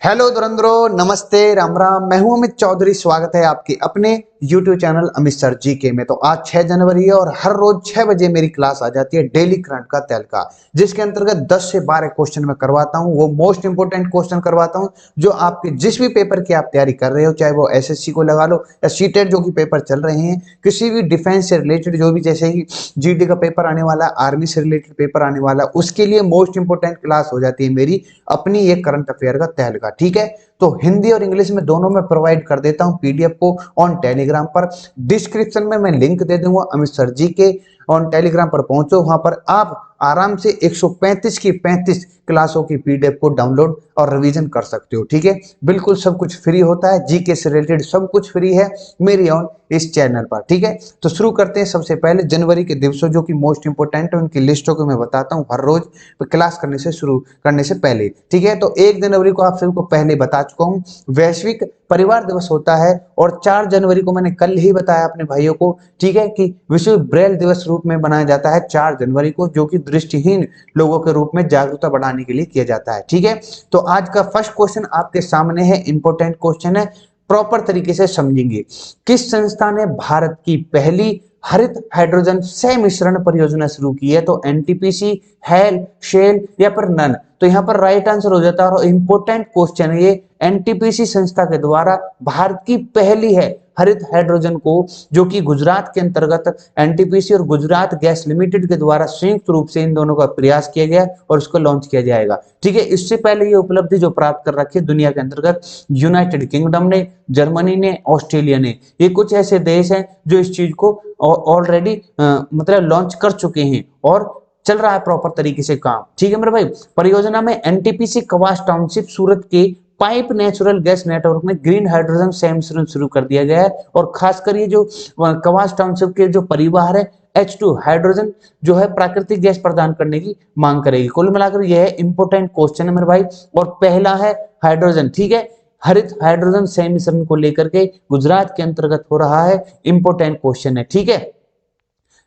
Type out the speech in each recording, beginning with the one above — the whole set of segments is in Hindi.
हेलो धुरंधरो, नमस्ते, राम राम। मैं हूं अमित चौधरी। स्वागत है आपके अपने YouTube channel Amit sir GK में। तो आज 6 जनवरी है और हर रोज 6 बजे मेरी क्लास आ जाती है डेली करंट का तहलका, जिसके अंतर्गत 10 से 12 क्वेश्चन मैं करवाता हूं। वो मोस्ट इंपोर्टेंट क्वेश्चन करवाता हूं जो आपके जिस भी पेपर की आप तैयारी कर रहे हो, चाहे वो एसएससी को लगा लो या सीटेट जो कि पेपर चल रहे हैं, किसी भी डिफेंस से रिलेटेड जो भी, जैसे ही जीडी का पेपर आने वाला, आर्मी से रिलेटेड पेपर आने वाला, उसके लिए मोस्ट इंपोर्टेंट क्लास हो जाती है मेरी अपनी ये करंट अफेयर का तहलका। ठीक है, तो हिंदी और इंग्लिश में दोनों में प्रोवाइड कर देता हूं पीडीएफ को ऑन टेलीग्राम पर। डिस्क्रिप्शन में मैं लिंक दे दूंगा अमित सर जी के। ऑन टेलीग्राम पर पहुंचो, वहां पर आप आराम से 135 की 35 क्लासों की पीडीएफ को डाउनलोड और रिवीजन कर सकते हो। ठीक है, बिल्कुल सब कुछ फ्री होता है, जीके से रिलेटेड सब कुछ फ्री है मेरी ऑन इस चैनल पर। ठीक है, तो शुरू करते हैं। सबसे पहले जनवरी के दिवसों जो कि मोस्ट इंपोर्टेंट है उनकी लिस्टों को मैं बताता हूं हर रोज क्लास करने से शुरू करने से पहले। ठीक है, तो 1 जनवरी को आप सभी को पहले बता चुका हूं वैश्विक परिवार दिवस होता है, और 4 जनवरी को मैंने कल ही बताया अपने भाइयों को, ठीक है, कि विश्व ब्रेल दिवस रूप में मनाया जाता है 4 जनवरी को, जो कि दृष्टिहीन लोगों के रूप में जागरूकता बढ़ाने के लिए किया जाता है। ठीक है, तो आज का फर्स्ट क्वेश्चन आपके सामने है, इंपॉर्टेंट क्वेश्चन है, प्रॉपर तरीके से समझेंगे। किस संस्था ने भारत की पहली हरित हाइड्रोजन सह मिश्रण परियोजना शुरू की है? तो एनटीपीसी, हेल, शेल या फिर नन? तो यहाँ पर राइट आंसर हो जाता है, और इंपॉर्टेंट क्वेश्चन है ये। एनटीपीसी संस्था के द्वारा भारत की पहली है हरित हाइड्रोजन को, जो कि गुजरात के अंतर्गत एनटीपीसी और गुजरात गैस लिमिटेड के द्वारा संयुक्त रूप से इन दोनों का प्रयास किया गया और उसको लॉन्च किया जाएगा। ठीक है, इससे पहले ये उपलब्धि जो प्राप्त कर रखी है दुनिया के अंतर्गत, यूनाइटेड किंगडम ने, जर्मनी ने, ऑस्ट्रेलिया ने, ये कुछ ऐसे देश हैं जो इस चीज को ऑलरेडी मतलब लॉन्च कर चुके हैं और चल रहा है प्रॉपर तरीके से काम। ठीक है मेरे भाई, परियोजना में एनटीपीसी कवास टाउनशिप सूरत के पाइप नेचुरल गैस नेटवर्क में ग्रीन हाइड्रोजन सह मिश्रण शुरू कर दिया गया है, और खासकर ये जो कवास टाउनशिप के जो परिवार है H2 हाइड्रोजन जो है प्राकृतिक गैस प्रदान करने की मांग करेगी। कुल मिलाकर यह है इंपोर्टेंट क्वेश्चन है मेरे भाई, और पहला है हाइड्रोजन। ठीक है, हरित हाइड्रोजन सह मिश्रण को लेकर के गुजरात के अंतर्गत हो रहा है, इंपोर्टेंट क्वेश्चन है। ठीक है,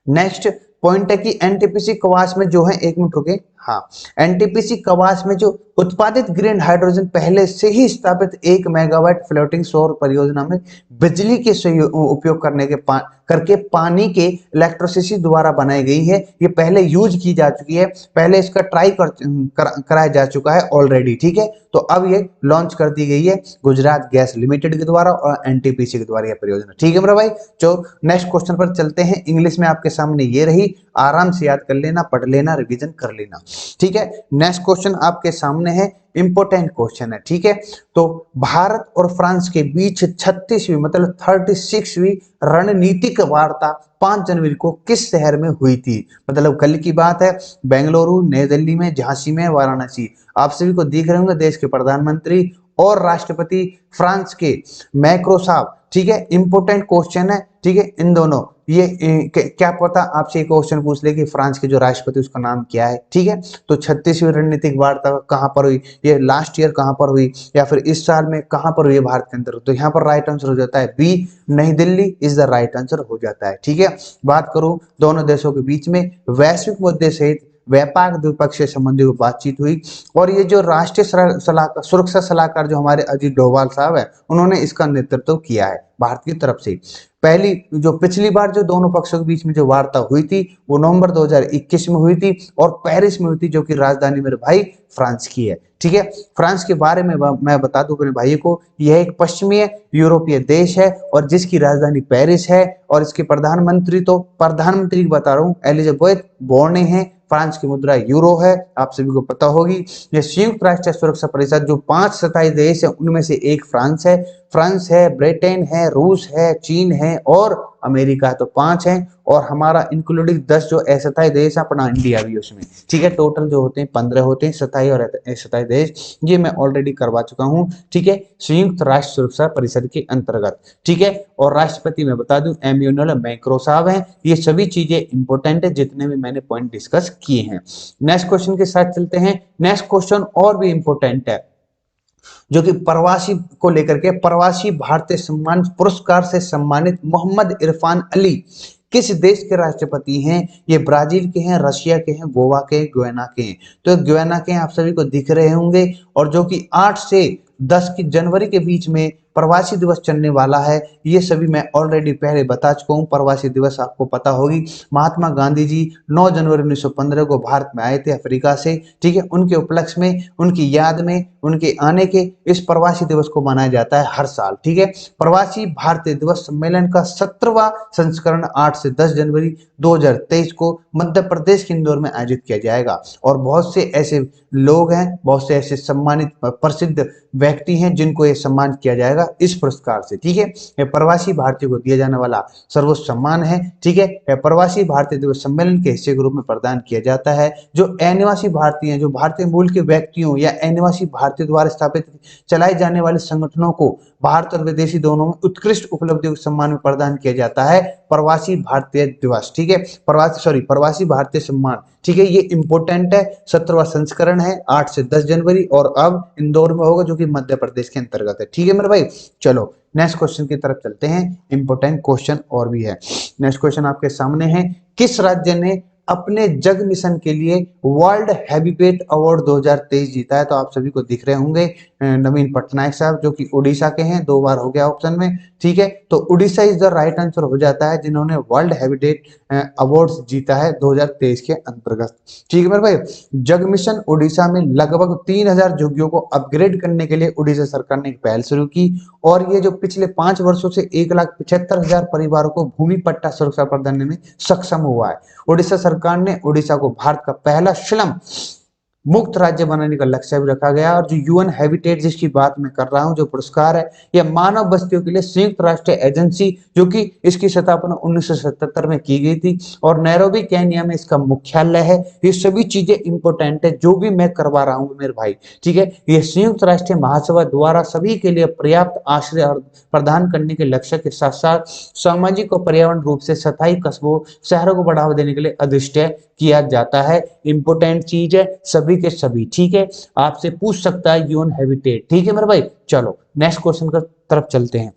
नेक्स्ट पॉइंट है कि एनटीपीसी कवास में जो है, एक मिनट रुके, हाँ, एनटीपीसी कवास में जो उत्पादित ग्रीन हाइड्रोजन पहले से ही स्थापित 1 मेगावाट फ्लोटिंग सौर परियोजना में बिजली के उपयोग करके पानी के इलेक्ट्रिसिटी द्वारा बनाई गई है। ये पहले यूज की जा चुकी है, पहले इसका ट्राई कराया जा चुका है ऑलरेडी। ठीक है, तो अब ये लॉन्च कर दी गई है गुजरात गैस लिमिटेड के द्वारा और एनटीपीसी के द्वारा यह परियोजना। ठीक है मेरा भाई, तो नेक्स्ट क्वेश्चन पर चलते हैं। इंग्लिश में आपके सामने ये रही, आराम से याद कर लेना, पढ़ लेना, रिवीजन कर लेना। ठीक है, नेक्स्ट क्वेश्चन आपके सामने है, इंपोर्टेंट क्वेश्चन है। ठीक है, तो भारत और फ्रांस के बीच 36वीं मतलब 36वीं रणनीतिक वार्ता 5 जनवरी को किस शहर में हुई थी? मतलब कल की बात है। बेंगलुरु, नई दिल्ली में, झांसी में, वाराणसी। आप सभी को दिख रहे होंगे देश के प्रधानमंत्री और राष्ट्रपति फ्रांस के मैक्रो साहब। ठीक है, इंपोर्टेंट क्वेश्चन है। ठीक है, इन दोनों ये क्या पता आपसे एक क्वेश्चन पूछ ले कि फ्रांस के जो राष्ट्रपति उसका नाम क्या है। ठीक है, तो 36वीं रणनीतिक वार्ता कहां पर हुई, ये लास्ट ईयर कहां पर हुई, या फिर इस साल में कहां पर हुई भारत के अंदर? तो यहाँ पर राइट आंसर हो जाता है बी, नई Delhi is the right answer हो जाता है। ठीक है, बात करूं दोनों देशों के बीच में वैश्विक मुद्दे सहित व्यापक द्विपक्षीय संबंधों की बातचीत हुई, और ये जो राष्ट्रीय सलाहकार सुरक्षा सलाहकार जो हमारे अजीत डोभाल साहब है, उन्होंने इसका नेतृत्व किया है भारत की तरफ से। पहली जो पिछली बार जो दोनों पक्षों के बीच में जो वार्ता हुई थी वो नवंबर 2021 में हुई थी, और पेरिस में हुई थी, जो कि राजधानी मेरे भाई फ्रांस की है। ठीक है, फ्रांस के बारे में मैं बता दूं अपने भाई को, यह एक पश्चिमी यूरोपीय देश है और जिसकी राजधानी पेरिस है, और इसके प्रधानमंत्री तो प्रधानमंत्री बता रहा हूँ एलिजाबेथ बोर्ने है। फ्रांस की मुद्रा यूरो है, आप सभी को पता होगी। ये संयुक्त राष्ट्र सुरक्षा परिषद जो 5 सदस्य देश है उनमें से एक फ्रांस है। फ्रांस है, ब्रिटेन है, रूस है, चीन है और अमेरिका, तो 5 है, और हमारा इंक्लूडिंग 10 जो अस्थायी देश है, अपना इंडिया भी उसमें। ठीक है, टोटल जो होते हैं 15 होते हैं स्थायी और अस्थायी देश, ये मैं ऑलरेडी करवा चुका हूँ। ठीक है, संयुक्त राष्ट्र सुरक्षा परिषद के अंतर्गत। ठीक है, और राष्ट्रपति मैं बता दूं एम्यूनल मैक्रो साहब हैं। ये सभी चीजें इंपॉर्टेंट है जितने भी मैंने पॉइंट डिस्कस किए हैं। नेक्स्ट क्वेश्चन के साथ चलते हैं। नेक्स्ट क्वेश्चन और भी इंपॉर्टेंट है, जो कि प्रवासी को लेकर के, प्रवासी भारतीय सम्मान पुरस्कार से सम्मानित मोहम्मद इरफान अली किस देश के राष्ट्रपति हैं? ये ब्राजील के हैं, रशिया के हैं, गोवा के, गुयाना के हैं। तो गुयाना के आप सभी को दिख रहे होंगे, और जो कि 8 से 10 की जनवरी के बीच में प्रवासी दिवस चलने वाला है। ये सभी मैं ऑलरेडी पहले बता चुका हूँ। प्रवासी दिवस आपको पता होगी, महात्मा गांधी जी 9 जनवरी 1915 को भारत में आए थे अफ्रीका से, ठीक है। उनके उपलक्ष्य में, उनकी याद में, उनके आने के इस प्रवासी दिवस को मनाया जाता है हर साल, ठीक है। प्रवासी भारतीय दिवस सम्मेलन का 17वां संस्करण 8 से 10 जनवरी 2023 को मध्य प्रदेश के इंदौर में आयोजित किया जाएगा। और बहुत से ऐसे लोग हैं, बहुत से ऐसे सम्मानित प्रसिद्ध व्यक्ति हैं जिनको ये सम्मान किया जाएगा इस पुरस्कार से, ठीक है। ये प्रवासी भारतीय को दिया जाने वाला सर्वोच्च सम्मान है, ठीक है। यह प्रवासी भारतीय दिवस सम्मेलन के हिस्से के रूप में प्रदान किया जाता है। जो अनिवासी भारतीय हैं, जो भारतीय मूल के व्यक्तियों या अनिवासी भारतीय द्वारा स्थापित चलाए जाने वाले संगठनों को भारत और विदेशी दोनों में उत्कृष्ट उपलब्धियों के सम्मान में प्रदान किया जाता है प्रवासी भारतीय दिवस, ठीक है। प्रवासी भारतीय सम्मान, ठीक है। ये इंपॉर्टेंट है। 17वां संस्करण है 8 से 10 जनवरी और अब इंदौर में होगा, जो कि मध्य प्रदेश के अंतर्गत है, ठीक है मेरे भाई। चलो नेक्स्ट क्वेश्चन की तरफ चलते हैं। इंपॉर्टेंट क्वेश्चन और भी है। नेक्स्ट क्वेश्चन आपके सामने है, किस राज्य ने अपने जग मिशन के लिए वर्ल्ड हैबिटेट अवार्ड 2023 जीता है? तो आप सभी को दिख रहे होंगे नवीन पटनायक साहब, जो कि उड़ीसा के हैं, 2 बार हो गया ऑप्शन में, ठीक है। तो Orissa is the right answer हो जाता है, जिन्होंने वर्ल्ड हैबिटेट अवार्ड जीता है 2023 के अंतर्गत, ठीक है मेरे भाई। जग मिशन उड़ीसा में लगभग 3000 झुग्गियों को अपग्रेड करने के लिए उड़ीसा सरकार ने एक पहल शुरू की, और ये जो पिछले 5 वर्षों से 1,75,000 परिवारों को भूमि पट्टा सुरक्षा प्रदान करने में सक्षम हुआ है। उड़ीसा सरकार ने उड़ीसा को भारत का पहला स्लम मुक्त राज्य बनाने का लक्ष्य भी रखा गया। और जो यूएन हैबिटेट जिसकी बात मैं कर रहा हूं, जो पुरस्कार है, यह मानव बस्तियों के लिए संयुक्त राष्ट्र एजेंसी, जो कि इसकी स्थापना 1977 में की गई थी और नैरोबी केन्या में इसका मुख्यालय है। ये सभी चीजें इंपॉर्टेंट है जो भी मैं करवा रहा हूं मेरे भाई, ठीक है। ये संयुक्त राष्ट्र महासभा द्वारा सभी के लिए पर्याप्त आश्रय प्रदान करने के लक्ष्य के साथ साथ सामाजिक और पर्यावरण रूप से स्थायी कस्बों, शहरों को बढ़ावा देने के लिए अधिष्ठित किया जाता है। इंपॉर्टेंट चीज है सभी के सभी, ठीक है। आपसे पूछ सकता है यूएन हैबिटेट, ठीक है मेरे भाई। चलो नेक्स्ट क्वेश्चन की तरफ चलते हैं।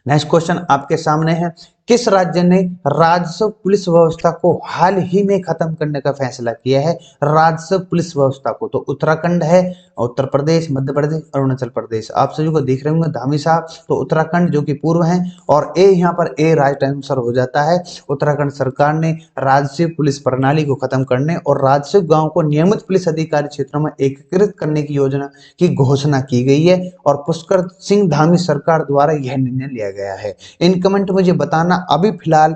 नेक्स्ट क्वेश्चन आपके सामने है, किस राज्य ने राजस्व पुलिस व्यवस्था को हाल ही में खत्म करने का फैसला किया है? राजस्व पुलिस व्यवस्था को, तो उत्तराखंड है, उत्तर प्रदेश, मध्य प्रदेश, अरुणाचल प्रदेश। आप सभी को देख रहे होंगे धामी साहब, तो उत्तराखंड जो कि पूर्व है, और ए यहाँ पर ए राइट आंसर हो जाता है। उत्तराखंड सरकार ने राजस्व पुलिस प्रणाली को खत्म करने और राजस्व गांव को नियमित पुलिस अधिकारी क्षेत्रों में एकीकृत करने की योजना की घोषणा की गई है, और पुष्कर सिंह धामी सरकार द्वारा यह निर्णय लिया गया है। इन कमेंट मुझे बताना अभी फिलहाल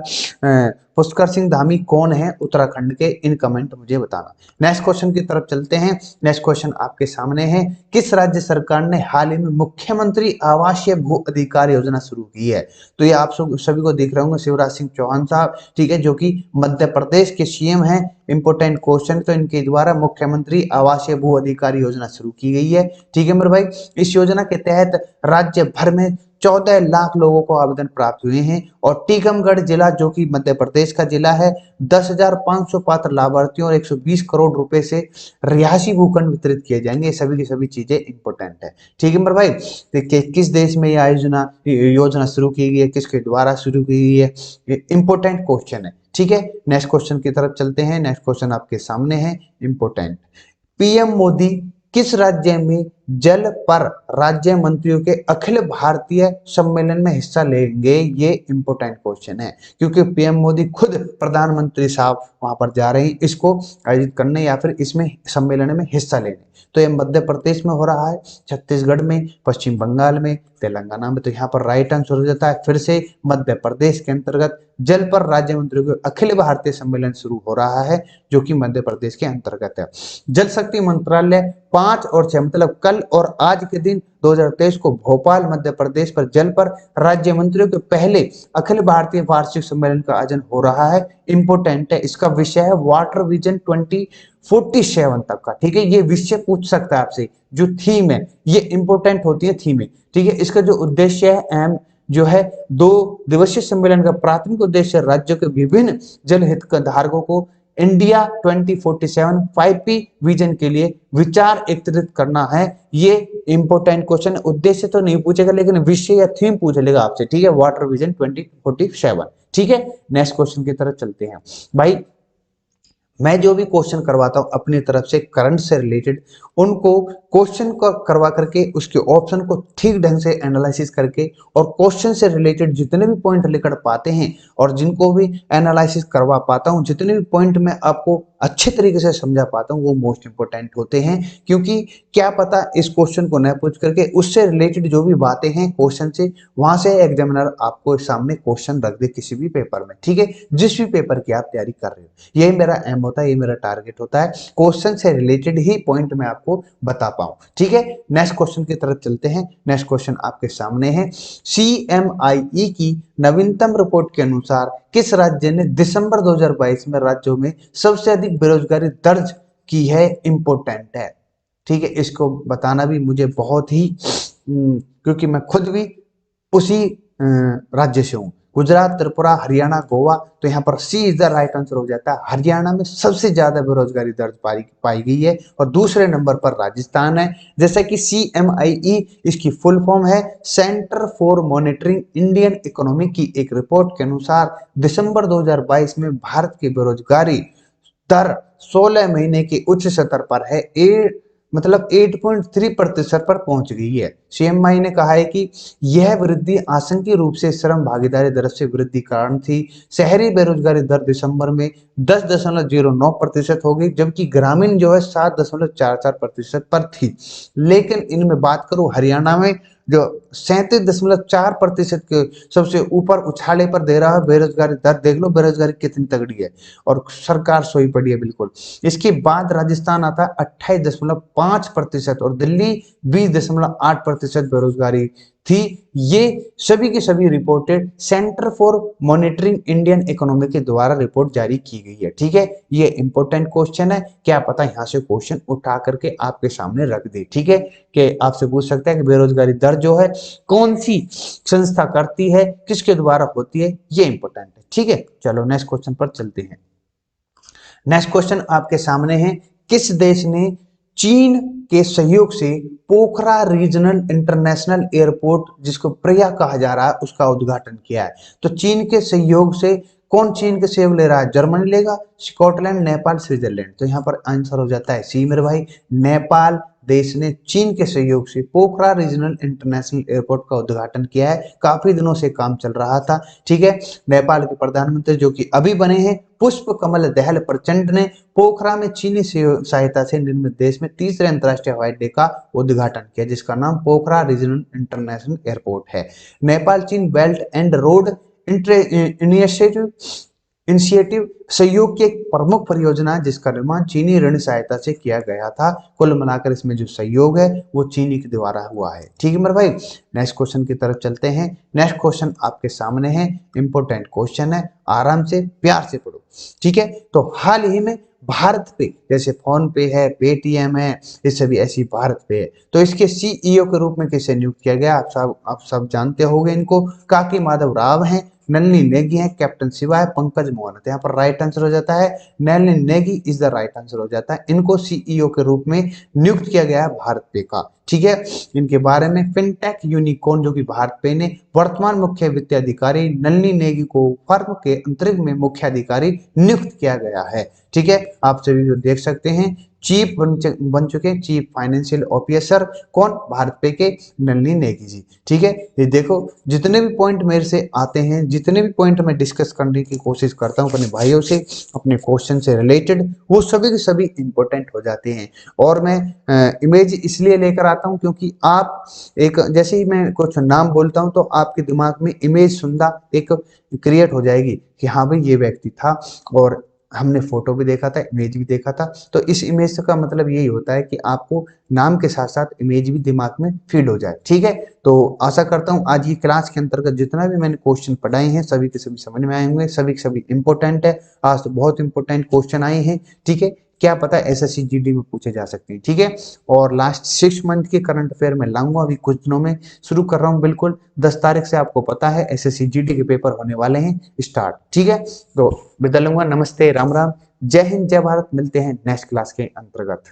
पुष्कर सिंह धामी कौन है उत्तराखंड के, इन कमेंट मुझे बताना। नेक्स्ट क्वेश्चन की तरफ चलते हैं। नेक्स्ट क्वेश्चन आपके सामने है, किस राज्य सरकार ने हाल ही में मुख्यमंत्री आवासीय भू अधिकार योजना शुरू की है? तो ये आप सभी को दिख रहे होंगे शिवराज सिंह चौहान साहब, ठीक है, जो कि मध्य प्रदेश के सीएम हैं। इंपोर्टेंट क्वेश्चन, तो इनके द्वारा मुख्यमंत्री आवासीय भू अधिकार योजना शुरू की गई है, ठीक है मेरे भाई। इस योजना के तहत राज्य भर में 14 लाख लोगों को आवेदन प्राप्त हुए हैं, और टीकमगढ़ जिला जो कि मध्य प्रदेश का जिला है, 10,500 पात्र लाभार्थियों और 120 करोड़ रुपए से रिहायशी भूखंड वितरित किए जाएंगे। ये सभी की सभी चीजें इंपॉर्टेंट है, ठीक है मेरे भाई। किस देश में यह योजना शुरू की गई है, किसके द्वारा शुरू की गई है, इंपॉर्टेंट क्वेश्चन है, ठीक है। नेक्स्ट क्वेश्चन की तरफ चलते हैं। नेक्स्ट क्वेश्चन आपके सामने है, इंपॉर्टेंट। पीएम मोदी किस राज्य में जल पर राज्य मंत्रियों के अखिल भारतीय सम्मेलन में हिस्सा लेंगे? ये इंपॉर्टेंट क्वेश्चन है, क्योंकि पीएम मोदी खुद प्रधानमंत्री साहब वहां पर जा रहे हैं इसको आयोजित करने या फिर इसमें सम्मेलन में हिस्सा लेने। तो ये मध्य प्रदेश में हो रहा है, छत्तीसगढ़ में, पश्चिम बंगाल में, तेलंगाना में। तो यहाँ पर राइट आंसर हो जाता है फिर से मध्य प्रदेश के अंतर्गत जल पर राज्य मंत्रियों के अखिल भारतीय सम्मेलन शुरू हो रहा है, जो कि मध्य प्रदेश के अंतर्गत है। जल शक्ति मंत्रालय 5 और 6 मतलब कल और आज के दिन 2023 को भोपाल मध्य प्रदेश पर जल पर राज्य मंत्रियों के पहले अखिल भारतीय वार्षिक सम्मेलन का आयोजन हो रहा है। इंपोर्टेंट है, इसका विषय है वाटर विजन 2047 तक का, ठीक है। ये विषय पूछ सकता है आपसे, जो थीम है ये इंपोर्टेंट होती है थीमें, ठीक है। इसका जो उद्देश्य है अहम जो है 2 दिवसीय सम्मेलन का प्राथमिक उद्देश्य राज्यों के विभिन्न जल हितधारकों को इंडिया 2047 5P विजन के लिए विचार एकत्रित करना है। ये इंपोर्टेंट क्वेश्चन, उद्देश्य तो नहीं पूछेगा लेकिन विषय या थीम पूछ लेगा आपसे, ठीक है। वाटर विजन 2047, ठीक है। नेक्स्ट क्वेश्चन की तरफ चलते हैं भाई। मैं जो भी क्वेश्चन करवाता हूँ अपनी तरफ से करंट से रिलेटेड, उनको क्वेश्चन को करवा करके उसके ऑप्शन को ठीक ढंग से एनालिसिस करके और क्वेश्चन से रिलेटेड जितने भी पॉइंट लेकर पाते हैं और जिनको भी एनालिसिस करवा पाता हूँ, जितने भी पॉइंट मैं आपको अच्छे तरीके से समझा पाता हूँ, वो मोस्ट इंपोर्टेंट होते हैं। क्योंकि क्या पता इस क्वेश्चन को न पूछ करके उससे रिलेटेड जो भी बातें हैं क्वेश्चन से, वहां से एग्जामिनर आपको सामने क्वेश्चन रख दे किसी भी पेपर में, ठीक है, जिस भी पेपर की आप तैयारी कर रहे हो। यही मेरा एम होता है, ये मेरा टारगेट होता है, क्वेश्चन से रिलेटेड ही पॉइंट मैं आपको बता पाऊं, ठीक है। नेक्स्ट क्वेश्चन की तरफ चलते हैं। नेक्स्ट क्वेश्चन आपके सामने है, CMIE की नवीनतम रिपोर्ट के अनुसार किस राज्य ने दिसंबर 2022 में राज्यों में सबसे अधिक बेरोजगारी दर्ज की है? इंपोर्टेंट है, ठीक है। इसको बताना भी मुझे बहुत ही क्योंकि मैं खुद भी उसी राज्य से हूँ, गुजरात, त्रिपुरा, हरियाणा, गोवा। तो यहाँ पर सी इज द राइट आंसर हो जाता है। हरियाणा में सबसे ज्यादा बेरोजगारी दर्ज पाई गई है और दूसरे नंबर पर राजस्थान है। जैसा कि CMIE इसकी फुल फॉर्म है centre for monitoring Indian economy की एक रिपोर्ट के अनुसार दिसंबर 2022 में भारत की बेरोजगारी दर 16 महीने के उच्च स्तर पर है, मतलब 8.3% पर पहुंच गई है। CMI ने कहा है कि यह वृद्धि आंशिक रूप से श्रम भागीदारी दर से वृद्धि कारण थी। शहरी बेरोजगारी दर दिसंबर में 10.09% हो गई, जबकि ग्रामीण जो है 7.44% पर थी। लेकिन इनमें बात करूं हरियाणा में जो 37.4% के सबसे ऊपर उछाले पर दे रहा है बेरोजगारी दर। देख लो बेरोजगारी कितनी तगड़ी है और सरकार सोई पड़ी है बिल्कुल। इसके बाद राजस्थान आता है 28.5% और दिल्ली 20.8% बेरोजगारी थी। ये सभी की सभी reported centre for monitoring Indian economy के द्वारा रिपोर्ट जारी की गई है, ठीक है। ये इंपॉर्टेंट क्वेश्चन है, क्या पता यहां से क्वेश्चन उठा करके आपके सामने रख दे, ठीक है। कि आपसे पूछ सकता है कि बेरोजगारी दर जो है कौन सी संस्था करती है, किसके द्वारा होती है, ये इंपॉर्टेंट है, ठीक है। चलो नेक्स्ट क्वेश्चन पर चलते हैं। नेक्स्ट क्वेश्चन आपके सामने है, किस देश ने चीन के सहयोग से पोखरा रीजनल इंटरनेशनल एयरपोर्ट, जिसको प्रयाग कहा जा रहा है, उसका उद्घाटन किया है? तो चीन के सहयोग से कौन चीन के सहयोग ले रहा है? जर्मनी लेगा, स्कॉटलैंड, नेपाल, स्विट्जरलैंड। तो यहाँ पर आंसर हो जाता है सी मेरे भाई, नेपाल देश ने चीन के सहयोग से पोखरा रीजनल इंटरनेशनल एयरपोर्ट का उद्घाटन किया है। काफी दिनों से काम चल रहा था, ठीक है। नेपाल के प्रधानमंत्री जो कि अभी बने हैं पुष्प कमल दहल प्रचंड ने पोखरा में चीनी सहायता से निर्मित देश में तीसरे अंतर्राष्ट्रीय हवाई अड्डे का उद्घाटन किया, जिसका नाम पोखरा रीजनल इंटरनेशनल एयरपोर्ट है। नेपाल चीन बेल्ट एंड रोड इनिशिएटिव सहयोग की एक प्रमुख परियोजना है, जिसका निर्माण चीनी ऋण सहायता से किया गया था। कुल मिलाकर इसमें जो सहयोग है वो चीनी के द्वारा हुआ है, ठीक है मेरे भाई। नेक्स्ट क्वेश्चन की तरफ चलते हैं। नेक्स्ट क्वेश्चन आपके सामने है, इंपॉर्टेंट क्वेश्चन है, आराम से प्यार से पढ़ो, ठीक है। तो हाल ही में भारत पे, जैसे फोन पे है, पेटीएम है, ये सभी ऐसी भारत पे है, तो इसके CEO के रूप में किसे नियुक्त किया गया? आप सब जानते होंगे इनको, काकी माधव राव हैं, नलिनी नेगी है, कैप्टन शिवा है, पंकज मोहन है। तो यहाँ पर राइट आंसर हो जाता है Nalini Negi is the right answer हो जाता है। इनको CEO के रूप में नियुक्त किया गया है भारत पे का, ठीक है। इनके बारे में फिनटेक यूनिकॉर्न जो कि भारत पे ने वर्तमान मुख्य वित्तीय अधिकारी नलिनी नेगी को फर्म के अंतरिक्ष में मुख्य अधिकारी नियुक्त किया गया है, ठीक है। आप सभी जो देख सकते हैं चीफ बन चुके हैं, चीफ फाइनेंशियल ऑफिसर, कौन? भारत पे के नलिनी नेगी जी, ठीक है। ये देखो जितने भी पॉइंट मेरे से आते हैं, जितने भी पॉइंट मैं डिस्कस करने की कोशिश करता हूँ अपने भाइयों से, अपने क्वेश्चन से रिलेटेड, वो सभी के सभी इंपॉर्टेंट हो जाते हैं। और मैं इमेज इसलिए लेकर आता हूँ क्योंकि आप एक, जैसे ही मैं कुछ नाम बोलता हूँ तो आपके दिमाग में इमेज सुंदर एक क्रिएट हो जाएगी कि हाँ भाई ये व्यक्ति था, और हमने फोटो भी देखा था, इमेज भी देखा था। तो इस इमेज का मतलब यही होता है कि आपको नाम के साथ साथ इमेज भी दिमाग में फीड हो जाए, ठीक है। तो आशा करता हूं आज ये क्लास के अंतर्गत जितना भी मैंने क्वेश्चन पढ़ाए हैं सभी के सभी समझ में आए होंगे, सभी के सभी इंपॉर्टेंट है। आज तो बहुत इंपॉर्टेंट क्वेश्चन आए हैं, ठीक है। क्या पता SSC GD में पूछे जा सकते हैं, ठीक है। और लास्ट 6 मंथ के करंट अफेयर में लाऊंगा, अभी कुछ दिनों में शुरू कर रहा हूँ, बिल्कुल 10 तारीख से आपको पता है SSC GD के पेपर होने वाले हैं स्टार्ट, ठीक है। तो विदा लूंगा, नमस्ते, राम राम, जय हिंद, जय भारत। मिलते हैं नेक्स्ट क्लास के अंतर्गत।